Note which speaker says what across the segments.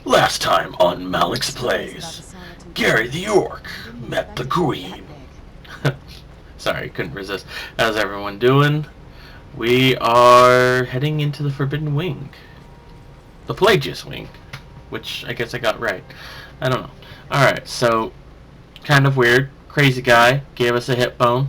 Speaker 1: Last time on Malix Plays, Gary the Orc met the Queen. Sorry, couldn't resist. How's everyone doing? We are heading into the Forbidden Wing. The Pelagius Wing. Which I guess I got right. I don't know. Alright, so, kind of weird. Crazy guy gave us a hip bone.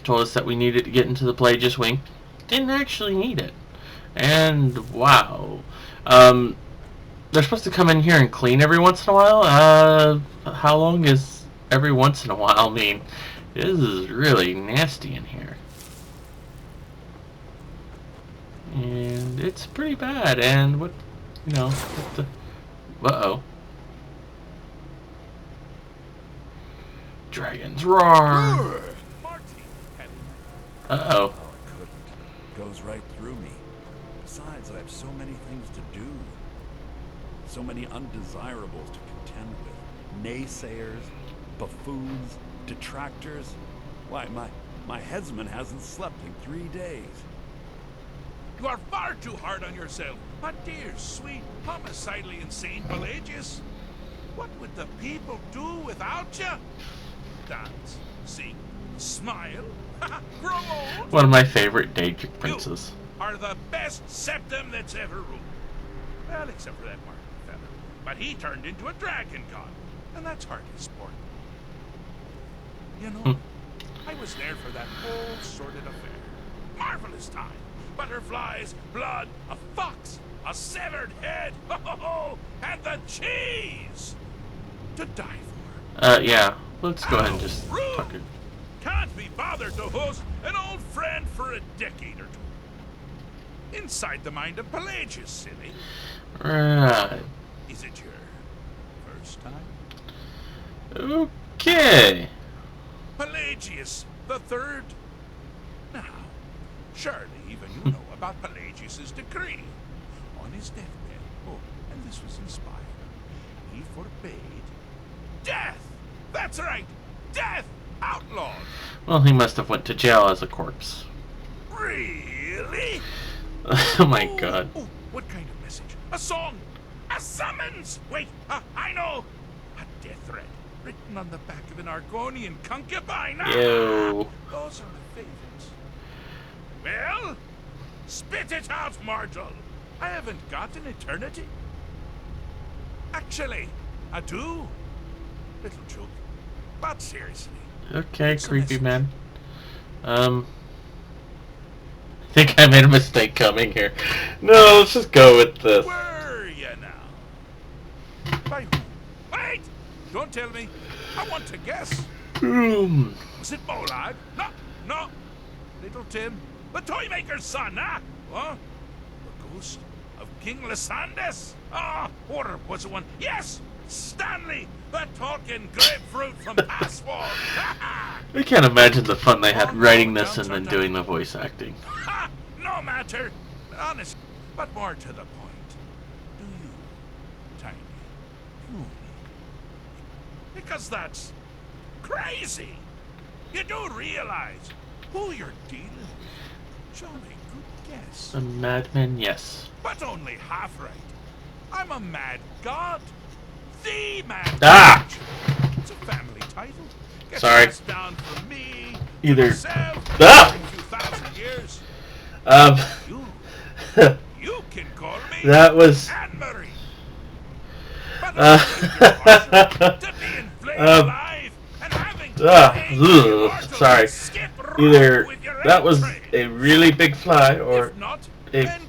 Speaker 1: Told us that we needed to get into the Pelagius Wing. Didn't actually need it. And, wow. They're supposed to come in here and clean every once in a while. How long is every once in a while mean? This is really nasty in here. And it's pretty bad. And what, what the... Uh-oh. Dragons roar! Uh-oh.
Speaker 2: It goes right through me. Besides, I have so many things to do. So many undesirables to contend with. Naysayers, buffoons, detractors. Why, my headsman hasn't slept in 3 days.
Speaker 3: You are far too hard on yourself, my dear, sweet, homicidally insane Pelagius. What would the people do without you? Dance, sing, smile, grow old.
Speaker 1: One of my favorite Daedric princes.
Speaker 3: You are the best septum that's ever ruled. Well, except for that Martin fella. But he turned into a dragon god, and that's hardly sport. You know, I was there for that whole sordid affair. Marvelous time. Butterflies, blood, a fox, a severed head, and the cheese to die for.
Speaker 1: Yeah. Let's go ahead and just
Speaker 3: Rude.
Speaker 1: fuck it.
Speaker 3: Can't be bothered to host an old friend for a decade or two. Inside the mind of Pelagius, silly.
Speaker 1: Right.
Speaker 3: Is it your first time?
Speaker 1: Okay.
Speaker 3: Pelagius the Third. Now, surely even you know about Pelagius's decree. On his deathbed, and this was inspired, he forbade death. That's right, death outlawed.
Speaker 1: Well, he must have went to jail as a corpse.
Speaker 3: Really?
Speaker 1: Oh my god.
Speaker 3: Oh, what kind of message? A song? A summons? Wait, I know. A death threat written on the back of an Argonian concubine.
Speaker 1: Ew.
Speaker 3: Those are the favorites. Well, spit it out, Martel. I haven't got an eternity. Actually, I do. Little joke. But seriously.
Speaker 1: Okay,
Speaker 3: it's a
Speaker 1: creepy
Speaker 3: message.
Speaker 1: man. I think I made a mistake coming here. No, let's just go with this.
Speaker 3: Were you now? By who? Wait! Don't tell me. I want to guess. Was it Molag? No. Little Tim. The Toymaker's son, huh? Huh? The ghost of King Lysandas? Or was it one? Yes! Stanley! The talking grapefruit from Passwall!
Speaker 1: I can't imagine the fun they had writing this and then doing the voice acting.
Speaker 3: No matter. Honest, but more to the point. Do you, Tiny, know me? Because that's crazy. You do realize who you're dealing with. Jolly good guess.
Speaker 1: A madman, yes.
Speaker 3: But only half right. I'm a mad god. The mad
Speaker 1: Ah!
Speaker 3: god. It's a family title. Gets
Speaker 1: Sorry.
Speaker 3: passed down from me.
Speaker 1: Either.
Speaker 3: Myself,
Speaker 1: Ah!
Speaker 3: a few thousand years. You can call me
Speaker 1: That was.
Speaker 3: Anne-Marie. But to be inflamed alive and having
Speaker 1: Sorry. Either that was a really big fly or a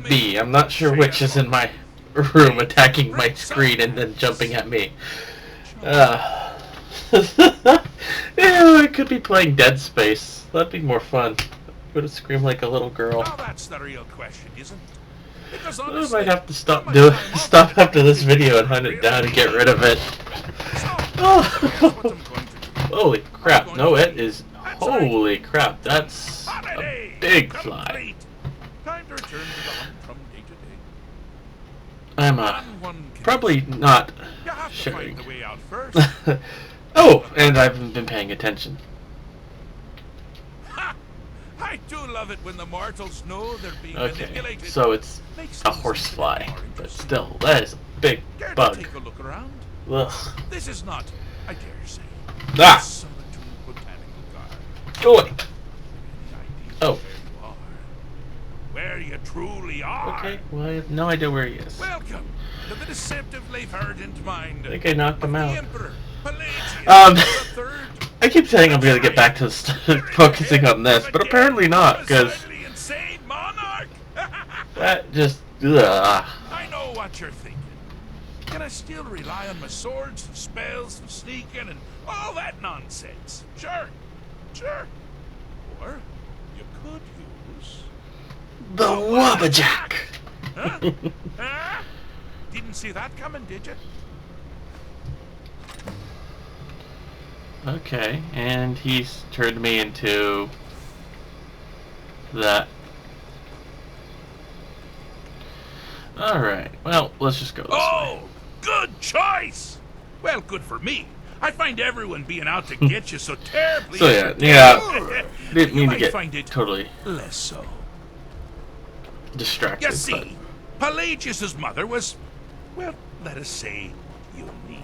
Speaker 1: bee. I'm not sure which is in my room attacking my screen and then jumping at me. I could be playing Dead Space. That'd be more fun. I would have screamed like a little girl.
Speaker 3: Now that's the real question, isn't it? Because
Speaker 1: I
Speaker 3: honestly,
Speaker 1: might have to stop after this video and hunt it down and get rid of it. Oh. Holy crap! No, it is. Holy crap! That's a big fly.
Speaker 3: Time to return to the hunt from day to day.
Speaker 1: I'm probably not
Speaker 3: You have to
Speaker 1: sharing.
Speaker 3: find the way out first.
Speaker 1: Oh, and I haven't been paying attention.
Speaker 3: Ha! I do love it when the mortals know they're being
Speaker 1: Okay,
Speaker 3: manipulated.
Speaker 1: so it's
Speaker 3: Makes
Speaker 1: a
Speaker 3: things
Speaker 1: horsefly,
Speaker 3: more
Speaker 1: but
Speaker 3: interesting.
Speaker 1: still, that is a big
Speaker 3: Get
Speaker 1: bug.
Speaker 3: Take a look around.
Speaker 1: Ugh.
Speaker 3: This is not, I dare say,
Speaker 1: Ah!
Speaker 3: a solitude botanical garden.
Speaker 1: Joy!
Speaker 3: Any idea
Speaker 1: Oh.
Speaker 3: where you truly are?
Speaker 1: Okay, well, I have no idea where he is.
Speaker 3: Welcome to the deceptively verdant mind.
Speaker 1: I think I knocked him
Speaker 3: of the
Speaker 1: out.
Speaker 3: Emperor Pelagius
Speaker 1: Um,
Speaker 3: III.
Speaker 1: I keep saying I'm gonna get back to focusing on this, but apparently not, because
Speaker 3: Homicidally insane monarch.
Speaker 1: that just... Ugh.
Speaker 3: I know what you're thinking. Can I still rely on my swords and spells and sneaking and all that nonsense? Sure, sure. Or you could use
Speaker 1: The Wabbajack!
Speaker 3: Huh? Huh? Didn't see that coming, did you?
Speaker 1: Okay, and he's turned me into that. Alright, well, let's just go this way.
Speaker 3: Oh, good choice. Well, good for me. I find everyone being out to get you so terribly.
Speaker 1: So yeah, didn't
Speaker 3: You
Speaker 1: mean to
Speaker 3: might
Speaker 1: get
Speaker 3: find it
Speaker 1: totally
Speaker 3: less so.
Speaker 1: distracted.
Speaker 3: You see, Pelagius's mother was, well, let us say, unique.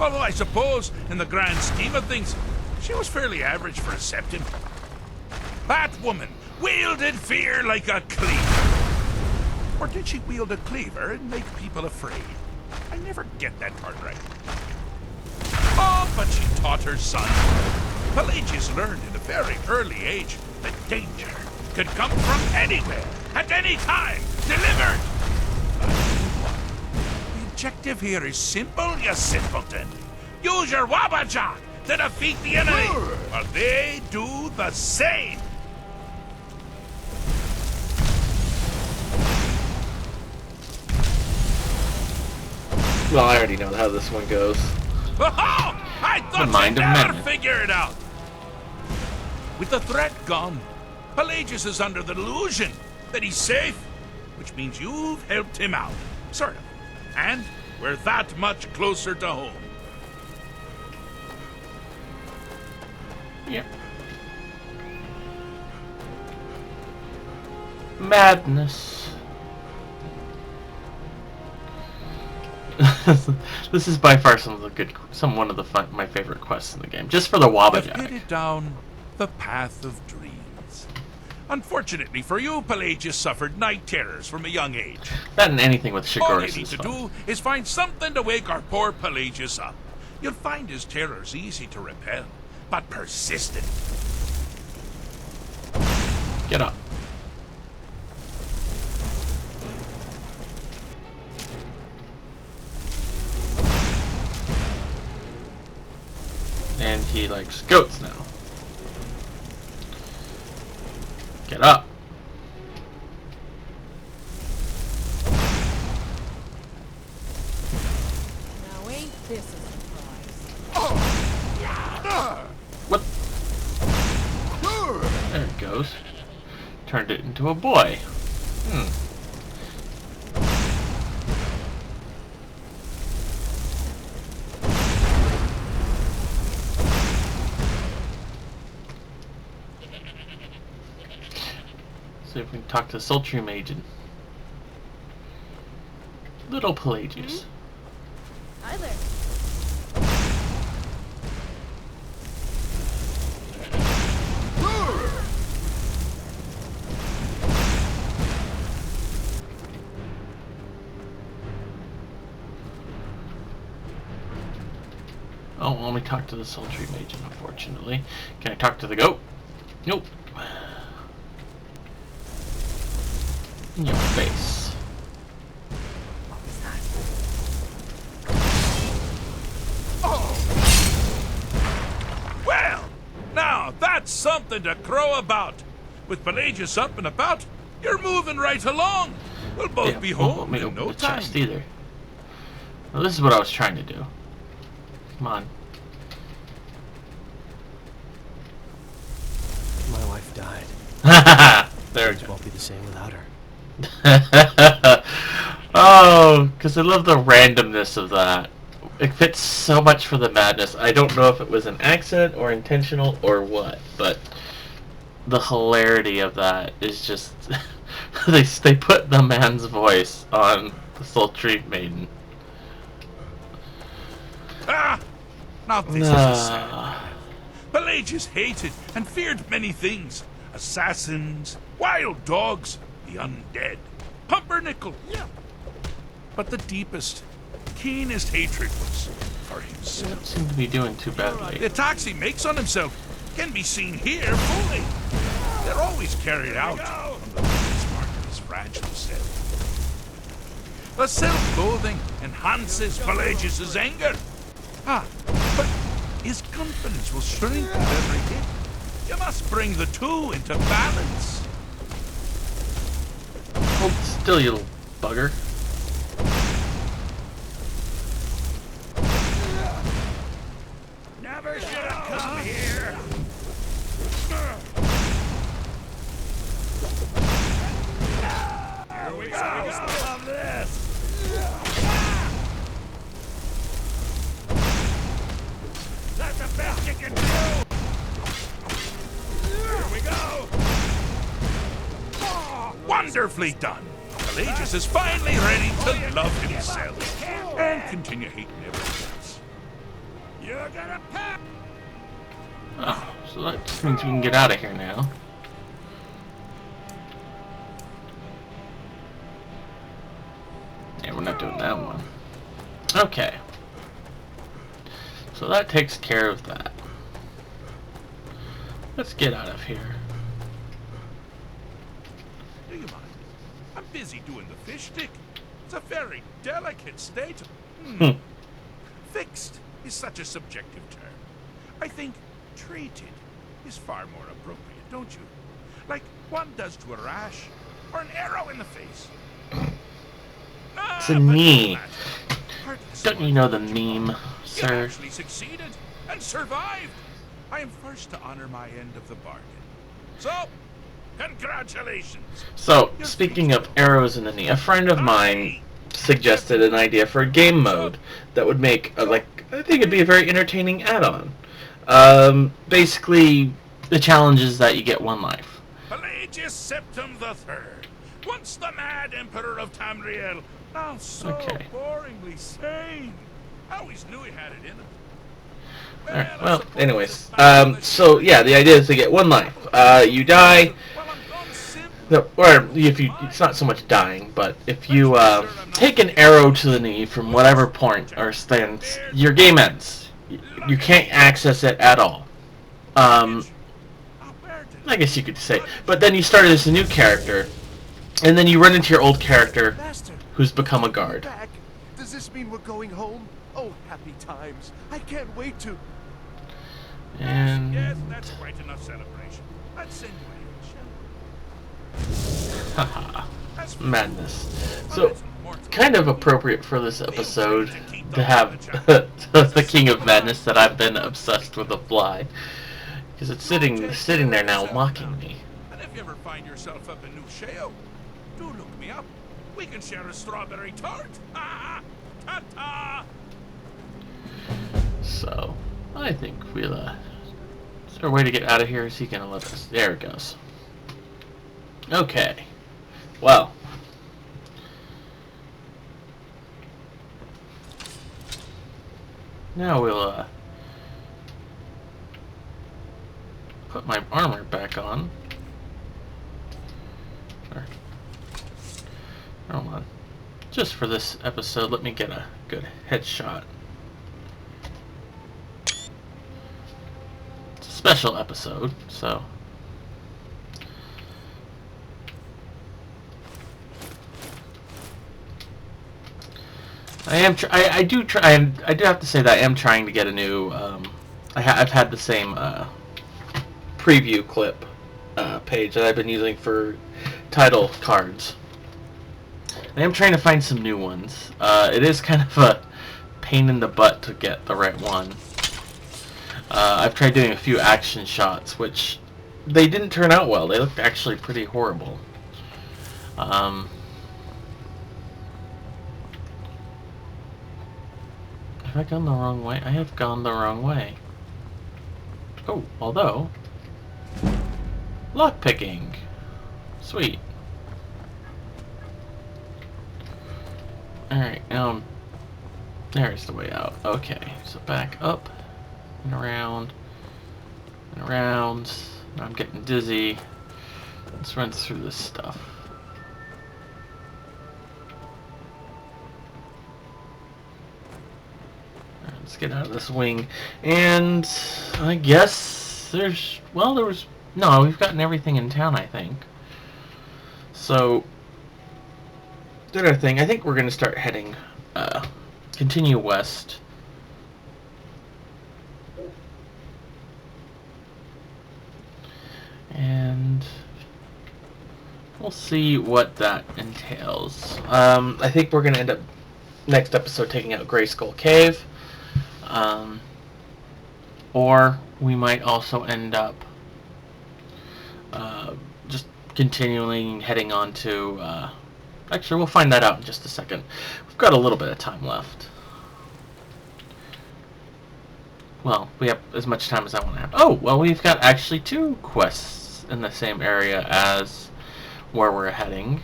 Speaker 3: Although I suppose, in the grand scheme of things, she was fairly average for a septim. That woman wielded fear like a cleaver. Or did she wield a cleaver and make people afraid? I never get that part right. Oh, but she taught her son. Pelagius learned at a very early age that danger could come from anywhere, at any time, delivered. The objective here is simple, you simpleton. Use your Wabbajack to defeat the enemy, or they do the same.
Speaker 1: Well, I already know how this one goes.
Speaker 3: Oh, I thought
Speaker 1: mind
Speaker 3: you'd
Speaker 1: of
Speaker 3: never
Speaker 1: men.
Speaker 3: figure it out. With the threat gone, Pelagius is under the delusion that he's safe, which means you've helped him out, sort of. And we're that much closer to home.
Speaker 1: Yep. Madness. This is by far one of the my favorite quests in the game, just for the
Speaker 3: You've
Speaker 1: Wabbajack.
Speaker 3: headed down the path of dreams. Unfortunately for you, Pelagius suffered night terrors from a young age.
Speaker 1: That and anything with
Speaker 3: All you
Speaker 1: Shigoris
Speaker 3: need
Speaker 1: is
Speaker 3: to
Speaker 1: fun.
Speaker 3: do is find something to wake our poor Pelagius up. You'll find his terrors easy to repel, but persistent.
Speaker 1: Get up. And he likes goats now. Get up.
Speaker 4: Now ain't this a surprise?
Speaker 1: What? There it goes. Turned it into a boy. See if we can talk to Sultry Maiden. Little Pelagius.
Speaker 4: Hi there.
Speaker 1: Oh, only talk to the Sultry Maiden, unfortunately. Can I talk to the goat? Nope. In your face.
Speaker 3: Well, now that's something to crow about. With Pelagius up and about, you're moving right along. We'll both be
Speaker 1: won't let
Speaker 3: home
Speaker 1: me
Speaker 3: in
Speaker 1: open
Speaker 3: no
Speaker 1: the
Speaker 3: time.
Speaker 1: chest either. Well, this is what I was trying to do. Come on.
Speaker 5: My wife died.
Speaker 1: There we
Speaker 5: Things
Speaker 1: go.
Speaker 5: won't be the same without her.
Speaker 1: Oh, because I love the randomness of that. It fits so much for the madness. I don't know if it was an accident or intentional or what, but the hilarity of that is just they put the man's voice on the Sultry Maiden.
Speaker 3: Now this is a sad man. Pelagius hated and feared many things. Assassins, wild dogs, the undead, pumpernickel. But the deepest, keenest hatred was for himself.
Speaker 1: Don't seem to be doing too badly.
Speaker 3: The attacks he makes on himself can be seen here fully. They're always carried out from the weakest part of his fragile self. The self-loathing enhances Pelagius' anger. But his confidence will shrink with every hit. You must bring the two into balance.
Speaker 1: Hold still, you little bugger.
Speaker 2: Never should have come here. Here we go. Love this. That's the best you can do. Here we go.
Speaker 3: Wonderfully done. Pelagius is finally ready to love himself and continue hating everyone else.
Speaker 2: You're gonna pack.
Speaker 1: Oh, so that just means we can get out of here now. Yeah, we're not doing that one. Okay. So that takes care of that. Let's get out of here.
Speaker 3: Do you mind? I'm busy doing the fish stick. It's a very delicate state. Fixed is such a subjective term. I think treated is far more appropriate, don't you? Like one does to a rash or an arrow in the face.
Speaker 1: It's a knee.
Speaker 3: Heartless
Speaker 1: Don't you
Speaker 3: one.
Speaker 1: know the meme,
Speaker 3: You
Speaker 1: sir?
Speaker 3: actually succeeded and survived. I am first to honor my end of the bargain. So, congratulations.
Speaker 1: So, speaking of arrows in the knee, a friend of mine suggested an idea for a game mode that would make, I think it'd be a very entertaining add-on. Basically, the challenge is that you get one life.
Speaker 3: Pelagius Septim the Third, once the mad emperor of Tamriel, now so
Speaker 1: Okay.
Speaker 3: boringly sane. I always knew he had it in him.
Speaker 1: Alright,
Speaker 3: I
Speaker 1: well,
Speaker 3: suppose
Speaker 1: anyways,
Speaker 3: it's time to
Speaker 1: so yeah, the idea is to get one life. You die,
Speaker 3: Well, I'm gone simple.
Speaker 1: no, or if you, it's not so much dying, but if you take an arrow to the knee from whatever point or stance, your game ends. You can't access it at all.
Speaker 3: Where did
Speaker 1: I guess you could say. But then you start as a new character, and then you run into your old character,
Speaker 5: Master,
Speaker 1: who's become a guard.
Speaker 5: back. Does this mean we're going home? Oh, happy times. I can't wait to...
Speaker 1: And
Speaker 3: Yes, that's quite enough celebration. Let's send you a
Speaker 1: haha,
Speaker 3: As for
Speaker 1: madness.
Speaker 3: you,
Speaker 1: So,
Speaker 3: it's immortal.
Speaker 1: kind of appropriate for this episode to have the King of Madness that I've been obsessed with a fly, because it's sitting there now mocking me.
Speaker 3: And if you ever find yourself up in New Sheo, do look me up. We can share a strawberry tart. Ta-ta!
Speaker 1: So, I think we'll, is there a way to get out of here? Is he gonna let us? There it goes. Okay. Well. Now we'll, put my armor back on. Or, hold on. Just for this episode, let me get a good headshot. It's a special episode, so. I do have to say that I am trying to get a new, I've had the same, preview clip, page that I've been using for title cards. I am trying to find some new ones. It is kind of a pain in the butt to get the right one. I've tried doing a few action shots, which they didn't turn out well. They looked actually pretty horrible. Have I gone the wrong way? I have gone the wrong way. Oh, although... lockpicking! Sweet. Alright, there's the way out. Okay, so back up. and around and around. I'm getting dizzy. Let's run through this stuff. Alright, let's get out of this wing. And I guess there's, well, there was, no, we've gotten everything in town, I think. So, did our thing. I think we're going to start heading, continue west. And we'll see what that entails. I think we're going to end up, next episode, taking out Gray Skull Cave. Or we might also end up just continuing heading on to... actually, we'll find that out in just a second. We've got a little bit of time left. Well, we have as much time as I want to have. Oh, well, we've got actually 2 quests in the same area as where we're heading.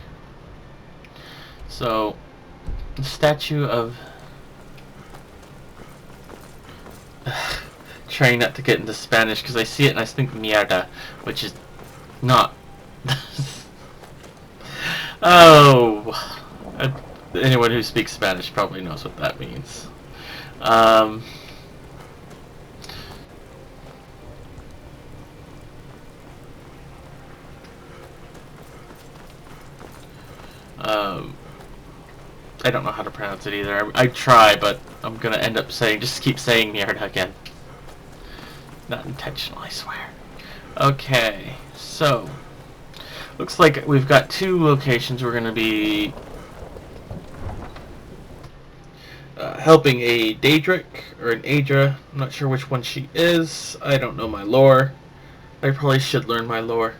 Speaker 1: So, the statue of... trying not to get into Spanish because I see it and I think mierda, which is not... Oh, anyone who speaks Spanish probably knows what that means. I don't know how to pronounce it either. I try, but I'm gonna end up saying, just keep saying mierda again. Not intentional, I swear. Okay, so looks like we've got 2 locations we're gonna be helping a Daedric or an Aedra. I'm not sure which one she is. I don't know my lore. I probably should learn my lore.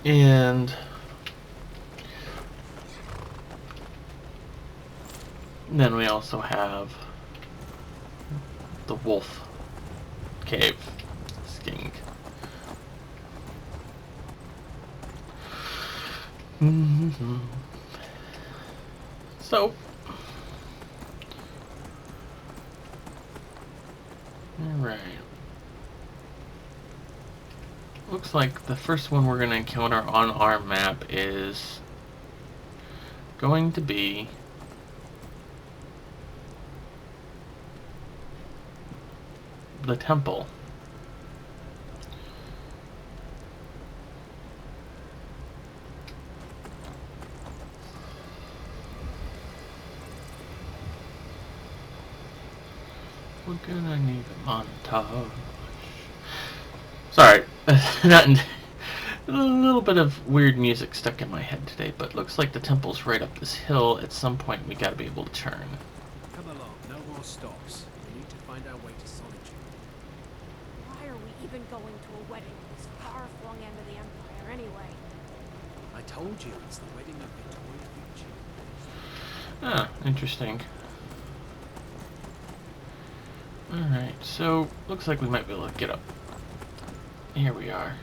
Speaker 1: And then we also have the Wolf Cave Skink. So, alright. Looks like the first one we're going to encounter on our map is going to be the temple. We're gonna need a montage. Sorry, not in, a little bit of weird music stuck in my head today, but looks like the temple's right up this hill. At some point, we gotta be able to turn.
Speaker 6: Come along, no more stops. We need to find our way to solitude.
Speaker 4: Why are we even going to a wedding at this far-flung end of the Empire anyway?
Speaker 6: I told you, it's the wedding of Victoria Future.
Speaker 1: Ah, interesting. Alright, so looks like we might be able to get up. Here we are.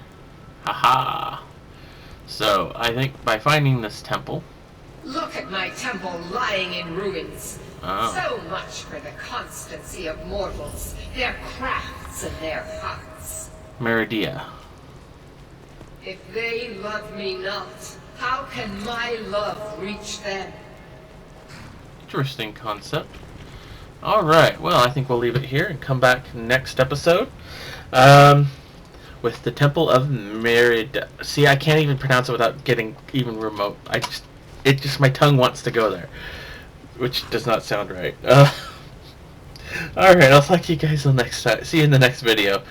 Speaker 1: Haha! So, I think by finding this temple...
Speaker 7: Look at my temple lying in ruins.
Speaker 1: Oh.
Speaker 7: So much for the constancy of mortals, their crafts and their hearts.
Speaker 1: Meridia.
Speaker 7: If they love me not, how can my love reach them?
Speaker 1: Interesting concept. Alright, well, I think we'll leave it here and come back next episode. With the Temple of Merida. See, I can't even pronounce it without getting even remote. My tongue wants to go there. Which does not sound right. Alright, I'll talk to you guys next time. See you in the next video.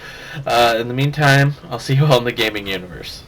Speaker 1: In the meantime, I'll see you all in the gaming universe.